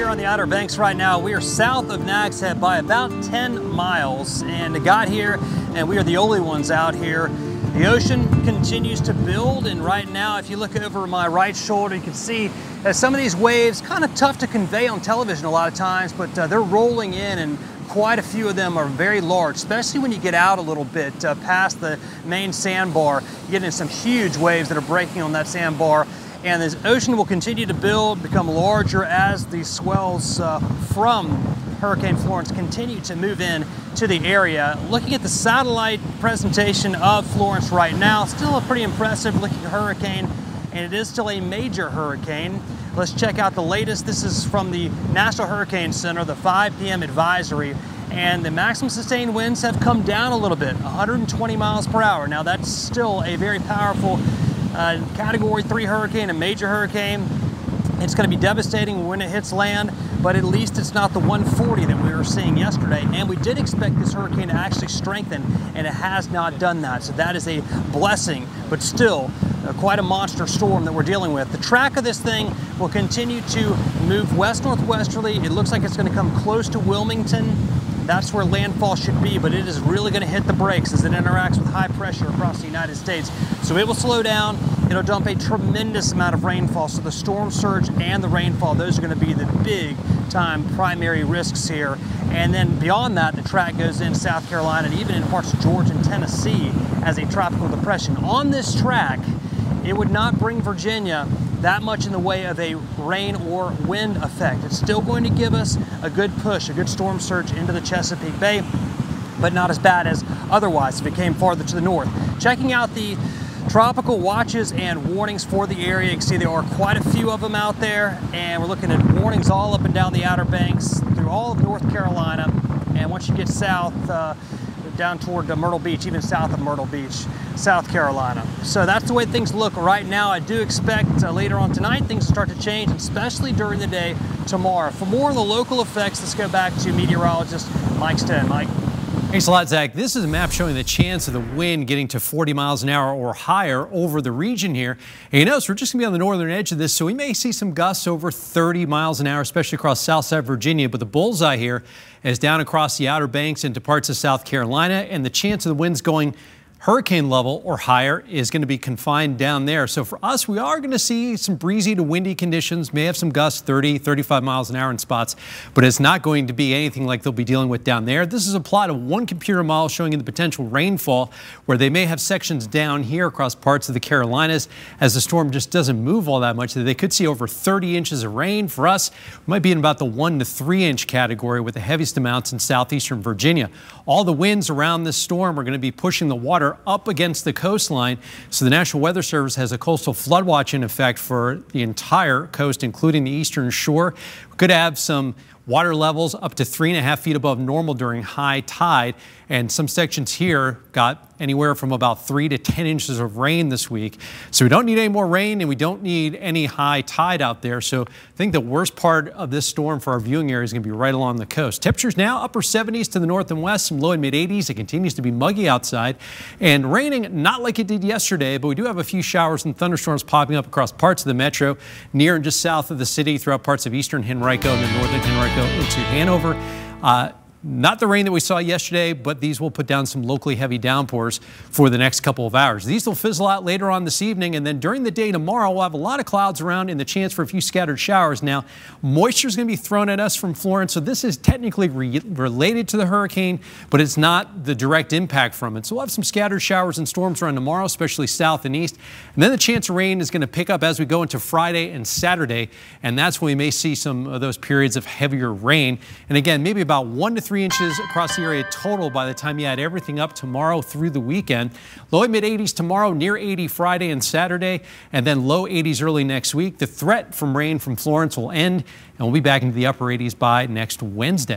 here on the Outer Banks right now. We are south of Nags Head by about 10 miles and got here and we are the only ones out here. The ocean continues to build, and right now if you look over my right shoulder you can see some of these waves, kind of tough to convey on television a lot of times, but they're rolling in, and quite a few of them are very large, especially when you get out a little bit past the main sandbar. You get into some huge waves that are breaking on that sandbar. And this ocean will continue to build, become larger as these swells from Hurricane Florence continue to move in to the area. Looking at the satellite presentation of Florence right now, still a pretty impressive looking hurricane, and it is still a major hurricane. Let's check out the latest. This is from the National Hurricane Center, the 5 p.m. advisory, and the maximum sustained winds have come down a little bit, 120 miles per hour. Now that's still a very powerful Category 3 hurricane, a major hurricane. It's going to be devastating when it hits land, but at least it's not the 140 that we were seeing yesterday. And we did expect this hurricane to actually strengthen, and it has not done that. So that is a blessing, but still quite a monster storm that we're dealing with. The track of this thing will continue to move west-northwesterly. It looks like it's going to come close to Wilmington. That's where landfall should be, but it is really going to hit the brakes as it interacts with high pressure across the United States. So it will slow down. It'll dump a tremendous amount of rainfall. So the storm surge and the rainfall, those are going to be the big time primary risks here. And then beyond that, the track goes into South Carolina and even in parts of Georgia and Tennessee as a tropical depression. On this track, it would not bring Virginia that much in the way of a rain or wind effect. It's still going to give us a good push, a good storm surge into the Chesapeake Bay, but not as bad as otherwise if it came farther to the north. Checking out the tropical watches and warnings for the area, you can see there are quite a few of them out there, and we're looking at warnings all up and down the Outer Banks through all of North Carolina, and once you get south down toward Myrtle Beach, even south of Myrtle Beach, South Carolina. So that's the way things look right now. I do expect later on tonight things to start to change, especially during the day tomorrow. For more on the local effects, let's go back to meteorologist Mike Sten. Mike. Thanks a lot, Zach. This is a map showing the chance of the wind getting to 40 miles an hour or higher over the region here. And you notice we're just going to be on the northern edge of this, so we may see some gusts over 30 miles an hour, especially across Southside Virginia. But the bullseye here is down across the Outer Banks into parts of South Carolina, and the chance of the winds going hurricane level or higher is going to be confined down there. So for us, we are going to see some breezy to windy conditions, may have some gusts 30, 35 miles an hour in spots, but it's not going to be anything like they'll be dealing with down there. This is a plot of one computer model showing you the potential rainfall, where they may have sections down here across parts of the Carolinas as the storm just doesn't move all that much. They could see over 30 inches of rain. For us, we might be in about the 1 to 3 inch category with the heaviest amounts in southeastern Virginia. All the winds around this storm are going to be pushing the water up against the coastline, so the National Weather Service has a coastal flood watch in effect for the entire coast, including the eastern shore. We could have some water levels up to 3.5 feet above normal during high tide, and some sections here got anywhere from about 3 to 10 inches of rain this week. So we don't need any more rain, and we don't need any high tide out there. So I think the worst part of this storm for our viewing area is going to be right along the coast. Temperatures now upper 70s to the north and west, some low and mid 80s. It continues to be muggy outside and raining, not like it did yesterday, but we do have a few showers and thunderstorms popping up across parts of the metro, near and just south of the city, throughout parts of eastern Henrico and then northern Henrico into Hanover. Not the rain that we saw yesterday, but these will put down some locally heavy downpours for the next couple of hours. These will fizzle out later on this evening, and then during the day tomorrow, we'll have a lot of clouds around and the chance for a few scattered showers. Now, moisture is going to be thrown at us from Florence, so this is technically related to the hurricane, but it's not the direct impact from it. So we'll have some scattered showers and storms around tomorrow, especially south and east. And then the chance of rain is going to pick up as we go into Friday and Saturday, and that's when we may see some of those periods of heavier rain. And again, maybe about 1 to 3 inches across the area total by the time you add everything up tomorrow through the weekend. Low and mid 80s tomorrow, near 80 Friday and Saturday, and then low 80s early next week. The threat from rain from Florence will end, and we'll be back into the upper 80s by next Wednesday.